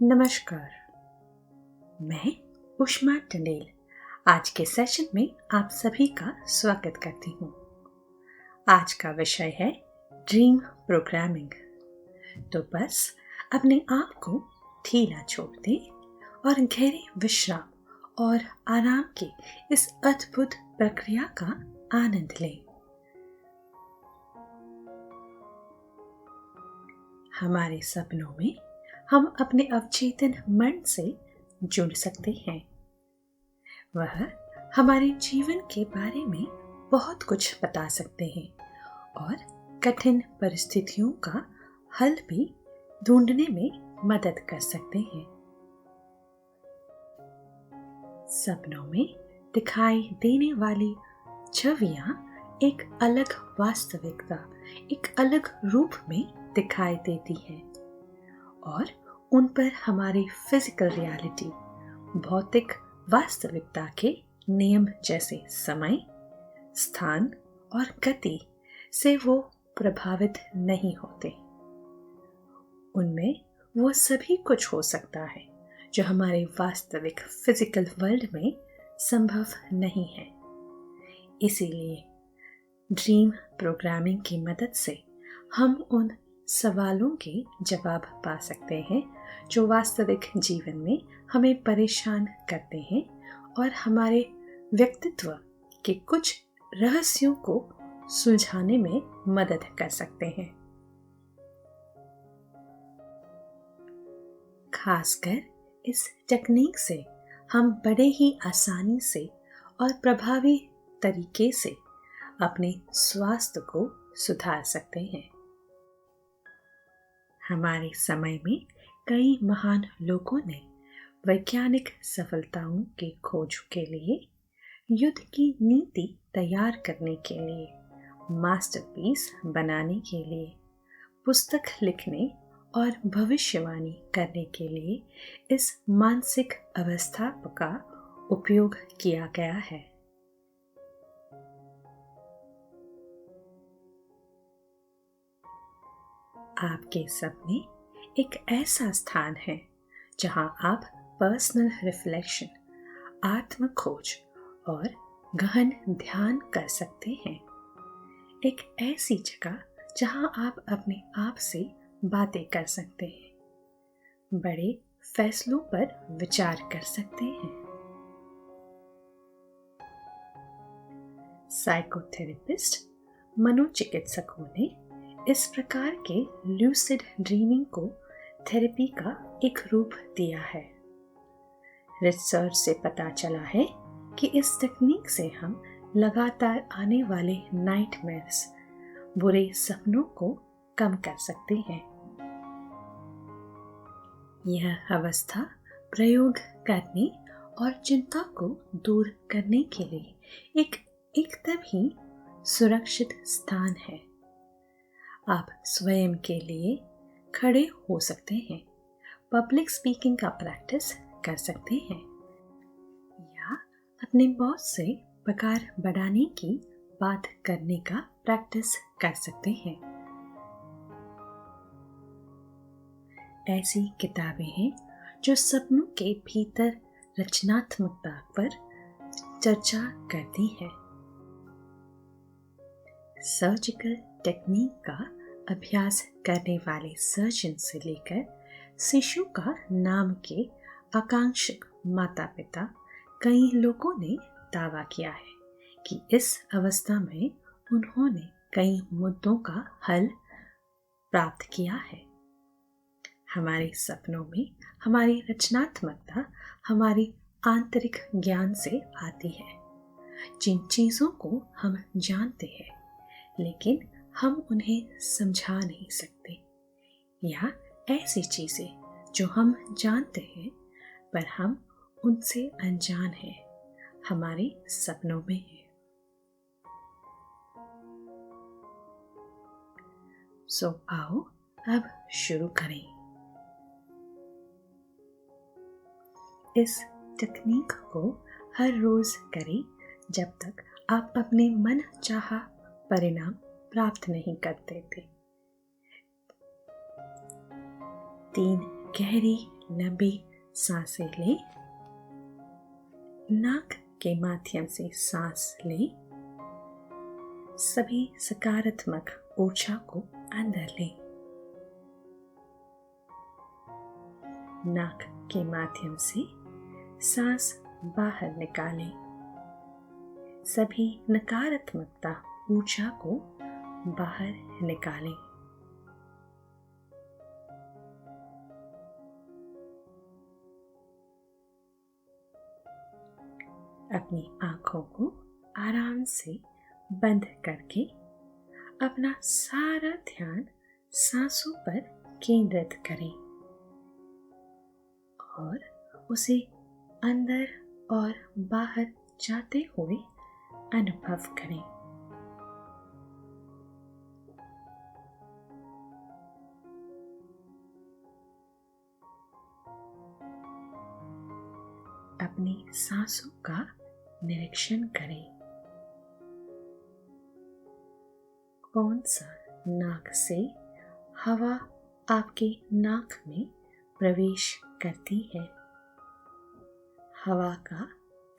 नमस्कार, मैं उष्मा टंडेल आज के सेशन में आप सभी का स्वागत करती हूँ। आज का विषय है ड्रीम प्रोग्रामिंग। तो बस अपने आप को ढीला छोड़ दें और गहरे विश्राम और आराम की इस अद्भुत प्रक्रिया का आनंद लें। हमारे सपनों में हम अपने अवचेतन मन से जुड़ सकते हैं। वह हमारे जीवन के बारे में बहुत कुछ बता सकते हैं और कठिन परिस्थितियों का हल भी ढूंढने में मदद कर सकते हैं। सपनों में दिखाई देने वाली छवियां एक अलग वास्तविकता, एक अलग रूप में दिखाई देती हैं और उन पर हमारी फिजिकल रियलिटी, भौतिक वास्तविकता के नियम जैसे समय, स्थान और गति से वो प्रभावित नहीं होते। उनमें वो सभी कुछ हो सकता है जो हमारे वास्तविक फिजिकल वर्ल्ड में संभव नहीं है। इसीलिए ड्रीम प्रोग्रामिंग की मदद से हम उन सवालों के जवाब पा सकते हैं जो वास्तविक जीवन में हमें परेशान करते हैं और हमारे व्यक्तित्व के कुछ रहस्यों को सुलझाने में मदद कर सकते हैं। खासकर इस टेक्निक से हम बड़े ही आसानी से और प्रभावी तरीके से अपने स्वास्थ्य को सुधार सकते हैं। हमारे समय में कई महान लोगों ने वैज्ञानिक सफलताओं की खोज के लिए, युद्ध की नीति तैयार करने के लिए, मास्टरपीस बनाने के लिए, पुस्तक लिखने और भविष्यवाणी करने के लिए इस मानसिक अवस्था का उपयोग किया गया है। आपके सपने एक ऐसा स्थान है जहां आप पर्सनल रिफ्लेक्शन, आत्म खोज और गहन ध्यान कर सकते हैं। एक ऐसी जगह जहां आप अपने आप से बातें कर सकते हैं, बड़े फैसलों पर विचार कर सकते हैं। साइकोथेरेपिस्ट, मनोचिकित्सकों ने इस प्रकार के ल्यूसिड ड्रीमिंग को थेरेपी का एक रूप दिया है। रिसर्च से पता चला है कि इस तकनीक से हम लगातार आने वाले नाइटमेयर्स, बुरे सपनों को कम कर सकते हैं। यह अवस्था प्रयोग करने और चिंता को दूर करने के लिए एक एकदम ही सुरक्षित स्थान है। आप स्वयं के लिए खड़े हो सकते हैं, पब्लिक स्पीकिंग का प्रैक्टिस कर सकते हैं या अपने बॉस से पगार बढ़ाने की बात करने का प्रैक्टिस कर सकते हैं। ऐसी किताबें हैं जो सपनों के भीतर रचनात्मकता पर चर्चा करती है। सर्जिकल टेक्निक का अभ्यास करने वाले सर्जन से लेकर शिशु का नाम के आकांक्षित माता पिता, कई लोगों ने दावा किया है कि इस अवस्था में उन्होंने कई मुद्दों का हल प्राप्त किया है। हमारे सपनों में हमारी रचनात्मकता हमारी आंतरिक ज्ञान से आती है, जिन चीज़ों को हम जानते हैं लेकिन हम उन्हें समझा नहीं सकते, या ऐसी चीज़ें जो हम जानते हैं पर हम उनसे अनजान हैं, हमारे सपनों में है। सो आओ अब शुरू करें। इस तकनीक को हर रोज करें जब तक आप अपने मन चाहा परिणाम प्राप्त नहीं करते थे। 3 गहरी लंबी सांसें लें। नाक के माध्यम से सांस लें। सभी सकारात्मक ऊर्जा को अंदर लें। नाक के माध्यम से सांस बाहर निकालें। सभी नकारात्मकता ऊर्जा को बाहर निकालें। अपनी आंखों को आराम से बंद करके अपना सारा ध्यान सांसों पर केंद्रित करें और उसे अंदर और बाहर जाते हुए अनुभव करें। अपनी सांसों का निरीक्षण करें। कौन सा नाक से हवा आपके नाक में प्रवेश करती है? हवा का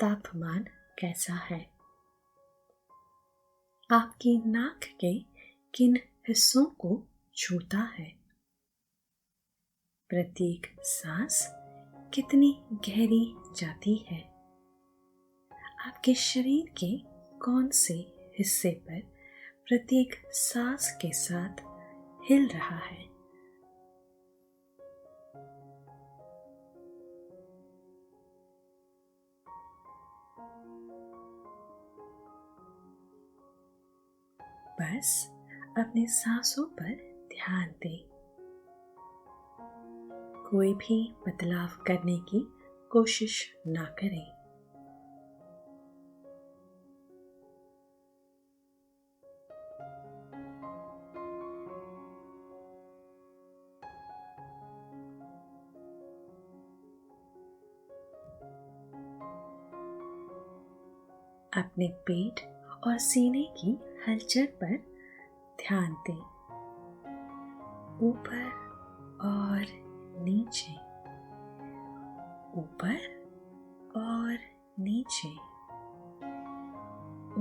तापमान कैसा है? आपकी नाक के किन हिस्सों को छूता है? प्रत्येक सांस कितनी गहरी जाती है? आपके शरीर के कौन से हिस्से पर प्रत्येक सांस के साथ हिल रहा है? बस अपनी सांसों पर ध्यान दें। कोई भी बदलाव करने की कोशिश ना करें। अपने पेट और सीने की हलचल पर ध्यान दें। ऊपर और नीचे, ऊपर और नीचे,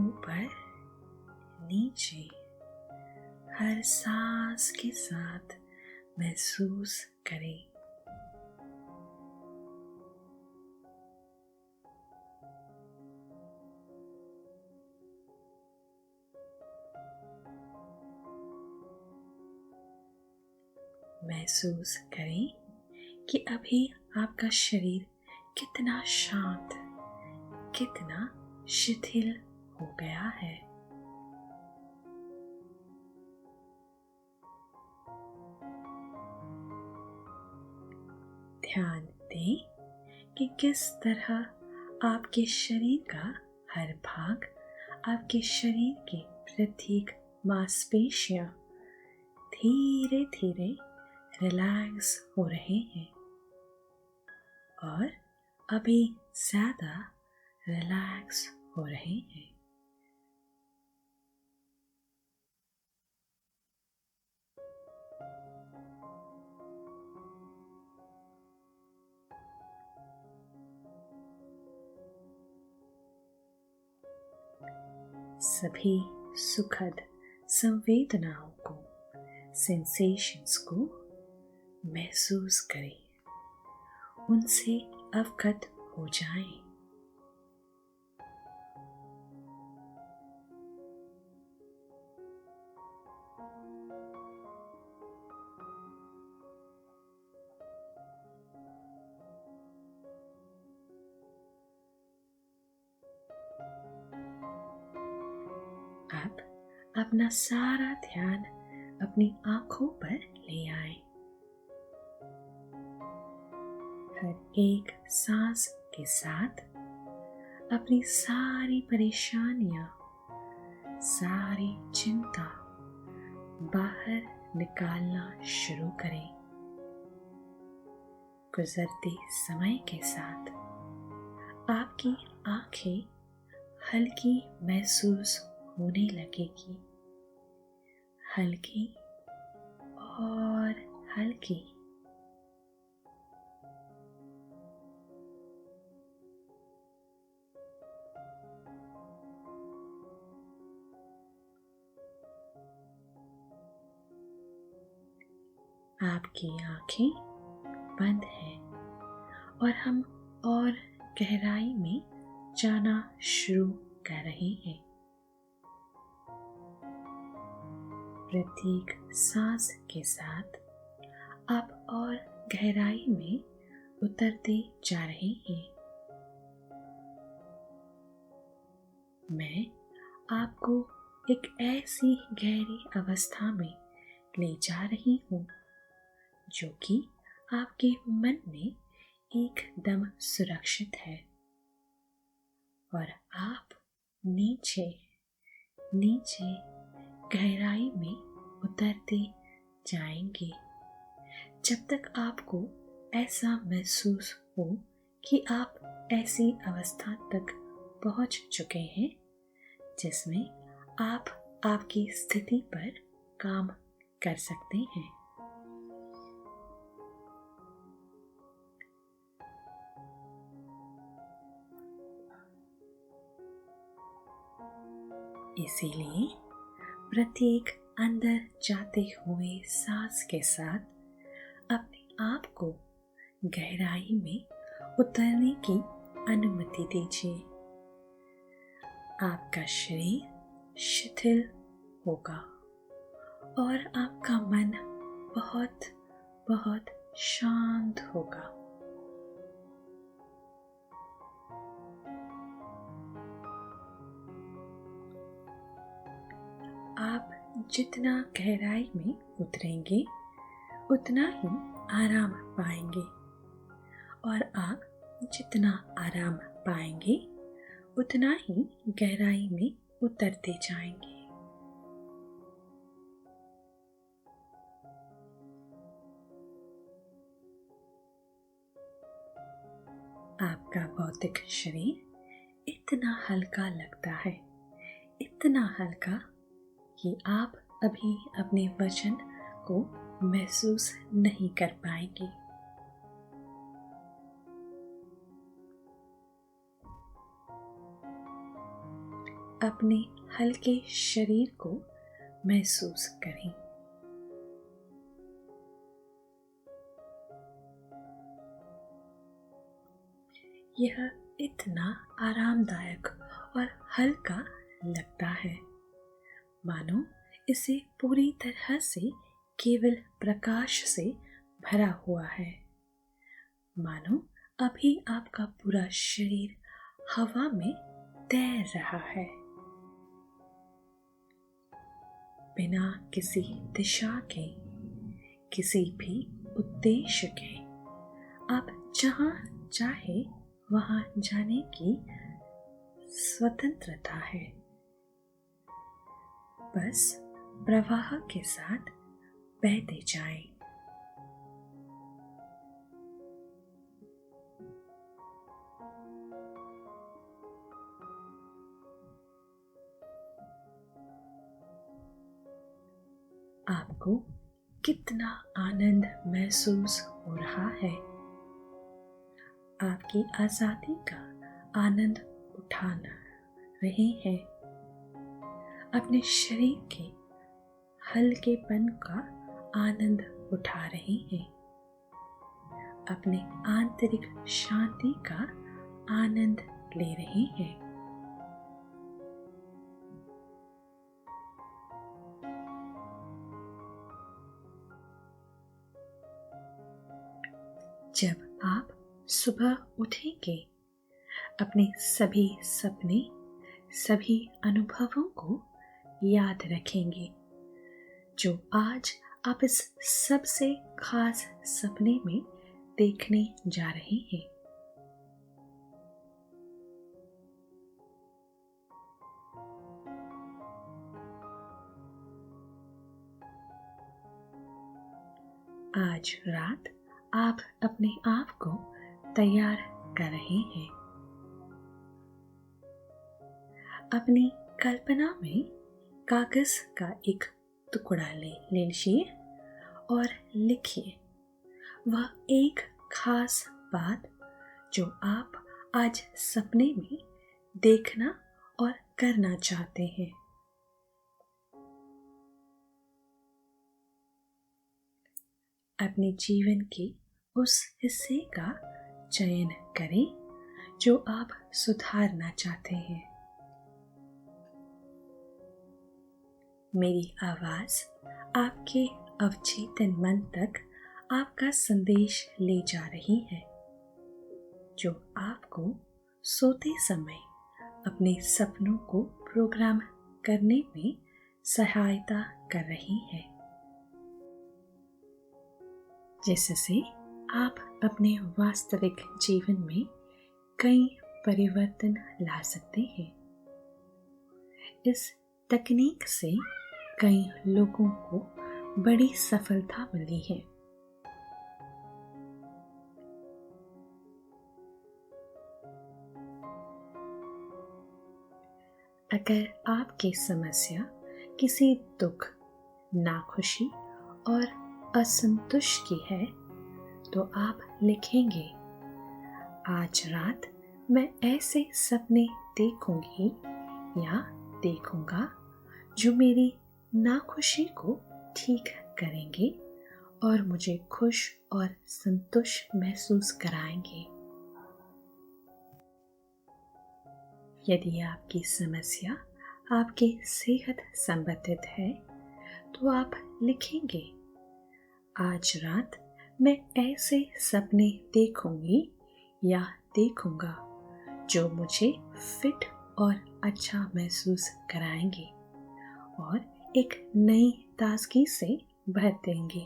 ऊपर नीचे। हर सांस के साथ महसूस करें। महसूस करें कि अभी आपका शरीर कितना शांत, कितना शिथिल हो गया है। ध्यान दें कि किस तरह आपके शरीर का हर भाग, आपके शरीर के प्रत्येक मांसपेशियां धीरे धीरे रिलैक्स हो रहे हैं और अभी ज्यादा रिलैक्स हो रहे हैं। सभी सुखद संवेदनाओं को, सेंसेशंस को महसूस करें, उनसे अवगत हो जाएं। अब अपना सारा ध्यान अपनी आंखों पर ले आए। हर एक सांस के साथ अपनी सारी परेशानियां, सारी चिंता बाहर निकालना शुरू करें। गुजरते समय के साथ आपकी आंखें हल्की महसूस होने लगेगी, हल्की और हल्की। आपकी आंखें बंद हैं और हम और गहराई में जाना शुरू कर रहे हैं। प्रत्येक सांस के साथ आप और गहराई में उतरते जा रहे हैं। मैं आपको एक ऐसी गहरी अवस्था में ले जा रही हूँ जो कि आपके मन में एकदम सुरक्षित है और आप नीचे नीचे गहराई में उतरते जाएंगे जब तक आपको ऐसा महसूस हो कि आप ऐसी अवस्था तक पहुंच चुके हैं जिसमें आप आपकी स्थिति पर काम कर सकते हैं। इसीलिए प्रत्येक अंदर जाते हुए सांस के साथ अपने आप को गहराई में उतरने की अनुमति दीजिए। आपका शरीर शिथिल होगा और आपका मन बहुत बहुत शांत होगा। आप जितना गहराई में उतरेंगे उतना ही आराम पाएंगे और आप जितना आराम पाएंगे उतना ही गहराई में उतरते जाएंगे। आपका भौतिक शरीर इतना हल्का लगता है, इतना हल्का कि आप अभी अपने वजन को महसूस नहीं कर पाएंगे। अपने हल्के शरीर को महसूस करें। यह इतना आरामदायक और हल्का लगता है मानो इसे पूरी तरह से केवल प्रकाश से भरा हुआ है, मानो अभी आपका पूरा शरीर हवा में तैर रहा है। बिना किसी दिशा के, किसी भी उद्देश्य के आप जहाँ चाहे वहाँ जाने की स्वतंत्रता है। बस प्रवाह के साथ बहते जाएं। आपको कितना आनंद महसूस हो रहा है। आपकी आजादी का आनंद उठाना रहे हैं। अपने शरीर के हल्केपन का आनंद उठा रहे हैं। अपने आंतरिक शांति का आनंद ले रहे हैं। जब आप सुबह उठेंगे अपने सभी सपने, सभी अनुभवों को याद रखेंगे जो आज आप इस सबसे खास सपने में देखने जा रहे हैं। आज रात आप अपने आप को तैयार कर रहे हैं। अपनी कल्पना में कागज का एक टुकड़ा ले लीजिए और लिखिए वह एक खास बात जो आप आज सपने में देखना और करना चाहते हैं। अपने जीवन के उस हिस्से का चयन करें जो आप सुधारना चाहते हैं। मेरी आवाज आपके अवचेतन मन तक आपका संदेश ले जा रही है, जो आपको सोते समय अपने सपनों को प्रोग्राम करने में सहायता कर रही है, जिससे आप अपने वास्तविक जीवन में कई परिवर्तन ला सकते हैं। इस तकनीक से कई लोगों को बड़ी सफलता मिली है। अगर आपकी समस्या किसी दुख, नाखुशी और असंतुष्टि की है, तो आप लिखेंगे, आज रात मैं ऐसे सपने देखूंगी या देखूंगा जो मेरी नाखुशी को ठीक करेंगे और मुझे खुश और संतुष्ट महसूस कराएंगे। यदि आपकी समस्या आपकी सेहत संबंधित है, तो आप लिखेंगे, आज रात मैं ऐसे सपने देखूंगी या देखूंगा जो मुझे फिट और अच्छा महसूस कराएंगे और एक नई ताजगी से भर देंगे।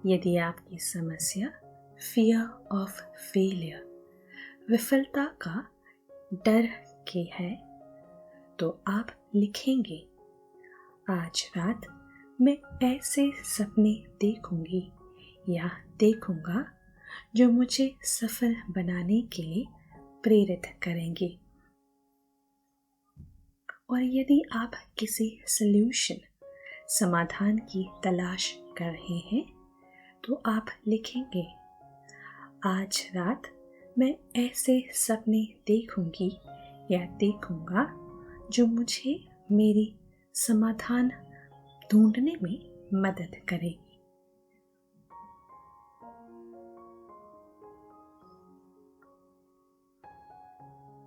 यदि आपकी समस्या फियर ऑफ फेलियर, विफलता का डर की है, तो आप लिखेंगे, आज रात मैं ऐसे सपने देखूंगी या देखूंगा जो मुझे सफल बनाने के लिए प्रेरित करेंगे। और यदि आप किसी सॉल्यूशन, समाधान की तलाश कर रहे हैं, तो आप लिखेंगे, आज रात मैं ऐसे सपने देखूंगी या देखूंगा जो मुझे मेरी समाधान ढूंढने में मदद करेगी।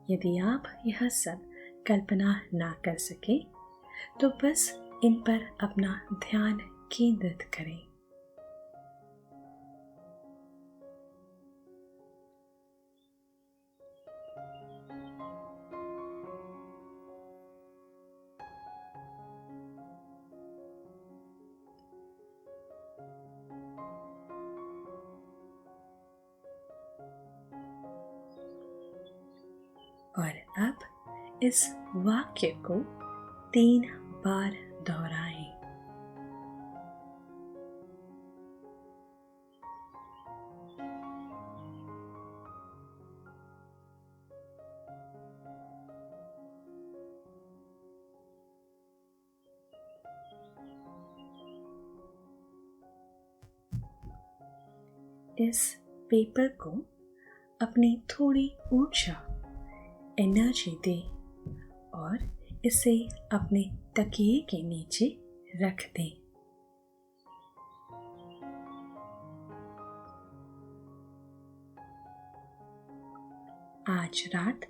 यदि आप यह सब कल्पना ना कर सके, तो बस इन पर अपना ध्यान केंद्रित करें। और अब इस वाक्य को 3 बार दोहराएं। इस पेपर को अपनी थोड़ी ऊर्जा, एनर्जी दें और इसे अपने तकिए के नीचे रख दें। आज रात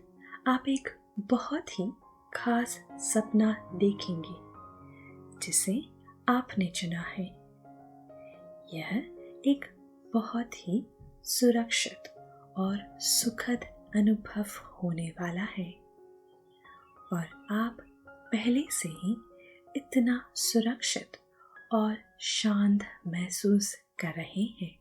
आप एक बहुत ही खास सपना देखेंगे जिसे आपने चुना है। यह एक बहुत ही सुरक्षित और सुखद अनुभव होने वाला है और आप पहले से ही इतना सुरक्षित और शांत महसूस कर रहे हैं।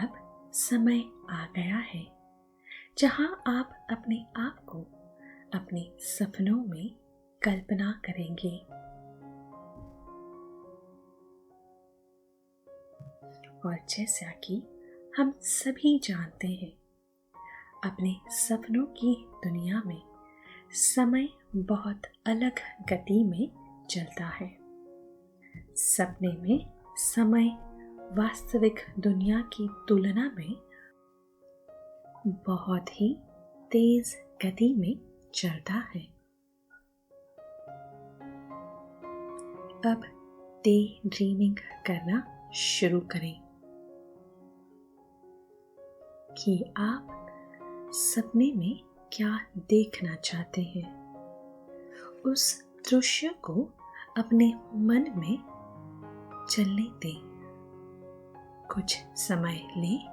अब समय आ गया है जहां आप अपने आप को अपने सपनों में कल्पना करेंगे। और जैसा कि हम सभी जानते हैं, अपने सपनों की दुनिया में समय बहुत अलग गति में चलता है। सपने में समय वास्तविक दुनिया की तुलना में बहुत ही तेज गति में चलता है। अब डे ड्रीमिंग करना शुरू करें कि आप सपने में क्या देखना चाहते हैं। उस दृश्य को अपने मन में चलने दें। कुछ समय लें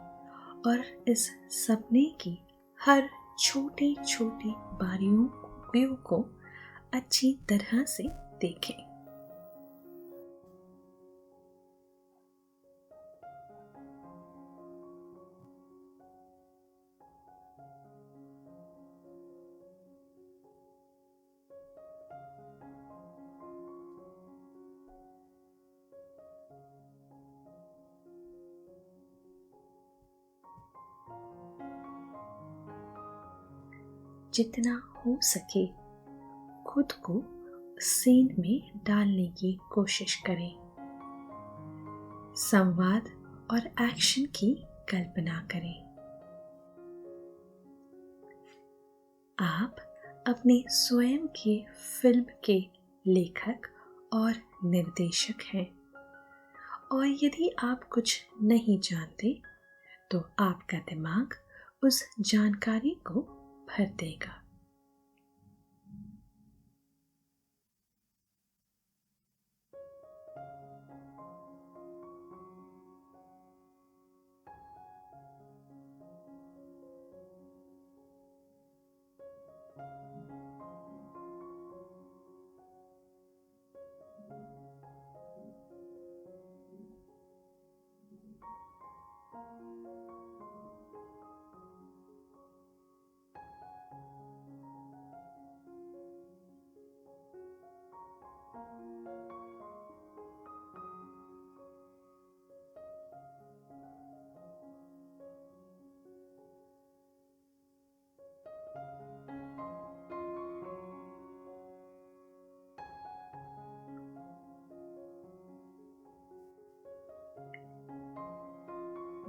और इस सपने की हर छोटी छोटी बारीकियों को अच्छी तरह से देखें। जितना हो सके खुद को सीन में डालने की कोशिश करें। संवाद और एक्शन की कल्पना करें। आप अपने स्वयं के फिल्म के लेखक और निर्देशक हैं, और यदि आप कुछ नहीं जानते तो आपका दिमाग उस जानकारी को भर देगा।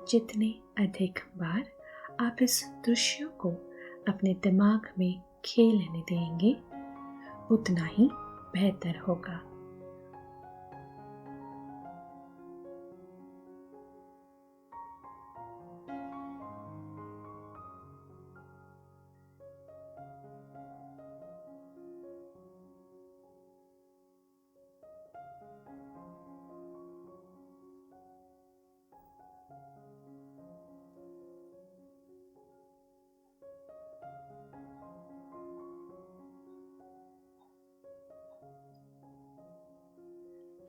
जितने अधिक बार आप इस दृश्य को अपने दिमाग में खेलने देंगे उतना ही बेहतर होगा।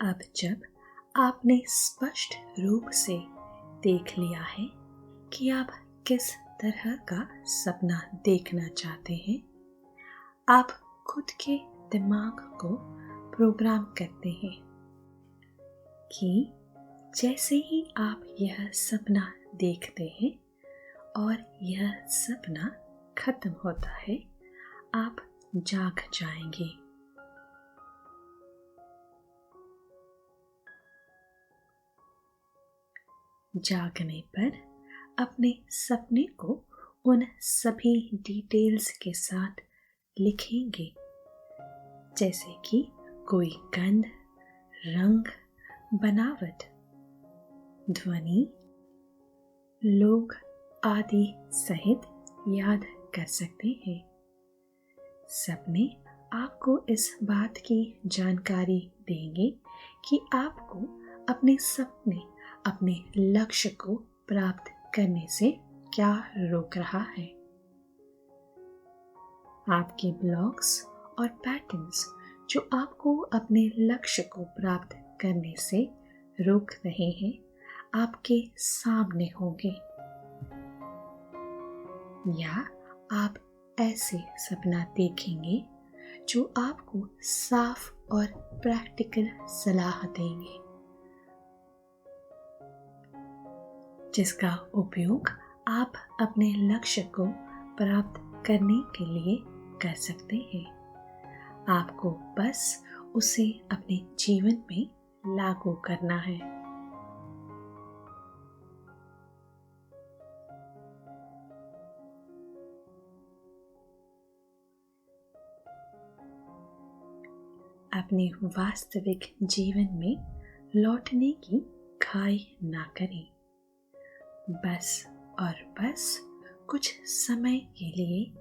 अब जब आपने स्पष्ट रूप से देख लिया है कि आप किस तरह का सपना देखना चाहते हैं, आप खुद के दिमाग को प्रोग्राम करते हैं कि जैसे ही आप यह सपना देखते हैं और यह सपना खत्म होता है, आप जाग जाएंगे। जागने पर अपने सपने को उन सभी डिटेल्स के साथ लिखेंगे, जैसे कि कोई गंध, रंग, बनावट, ध्वनि, लोग आदि सहित याद कर सकते हैं। सपने आपको इस बात की जानकारी देंगे कि आपको अपने सपने, अपने लक्ष्य को प्राप्त करने से क्या रोक रहा है। आपके ब्लॉक्स और पैटर्न्स जो आपको अपने लक्ष्य को प्राप्त करने से रोक रहे हैं, आपके सामने होंगे। या आप ऐसे सपना देखेंगे जो आपको साफ और प्रैक्टिकल सलाह देंगे, जिसका उपयोग आप अपने लक्ष्य को प्राप्त करने के लिए कर सकते हैं। आपको बस उसे अपने जीवन में लागू करना है। अपने वास्तविक जीवन में लौटने की घाई ना करें। बस और बस कुछ समय के लिए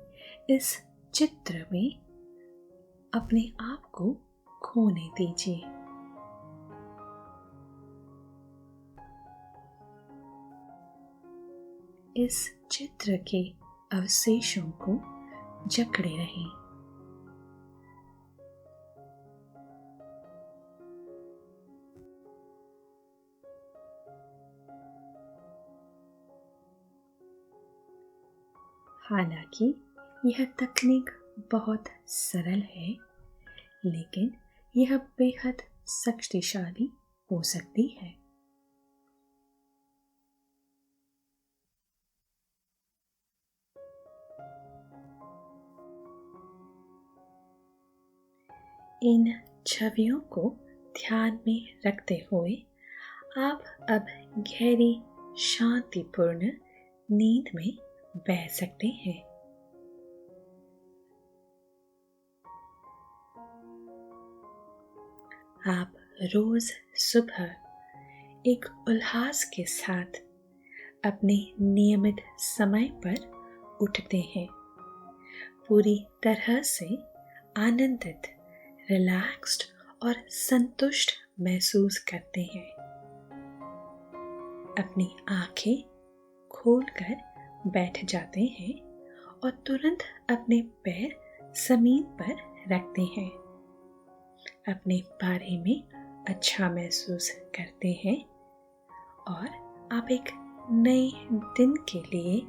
इस चित्र में अपने आप को खोने दीजिए। इस चित्र के अवशेषों को जकड़े रहें। हालांकि यह तकनीक बहुत सरल है, लेकिन यह बेहद शक्तिशाली हो सकती है। इन छवियों को ध्यान में रखते हुए आप अब गहरी शांतिपूर्ण नींद में बह सकते हैं। आप रोज सुबह एक उल्लास के साथ अपने नियमित समय पर उठते हैं, पूरी तरह से आनंदित, रिलैक्स्ड और संतुष्ट महसूस करते हैं। अपनी आंखें खोलकर बैठ जाते हैं और तुरंत अपने पैर जमीन पर रखते हैं। अपने बारे में अच्छा महसूस करते हैं और आप एक नए दिन के लिए,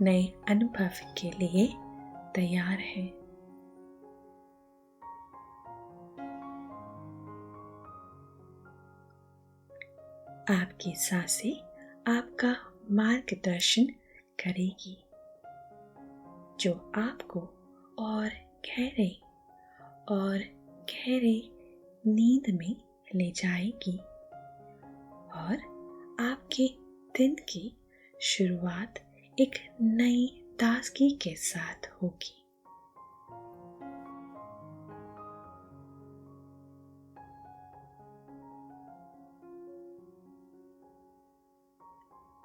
नए अनुभव के लिए तैयार हैं। आपकी सांसें आपका मार्गदर्शन करेगी, जो आपको और गहरे नींद में ले जाएगी और आपके दिन की शुरुआत एक नई ताजगी के साथ होगी।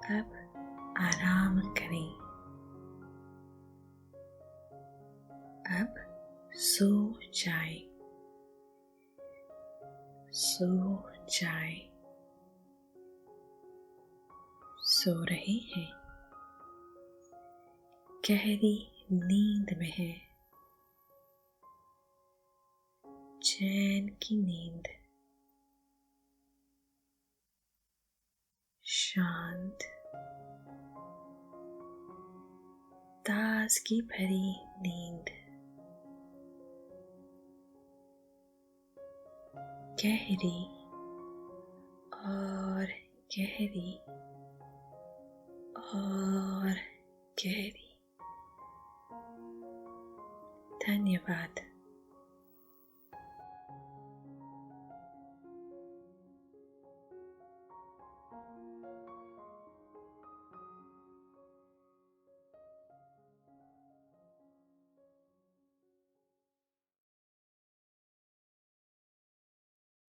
अब आराम करें। अब सो जाएं। सो जाएं। सो रहे हैं। गहरी नींद में है। चैन की नींद। शांत, ताजगी भरी नींद। गहरी और गहरी और गहरी। धन्यवाद।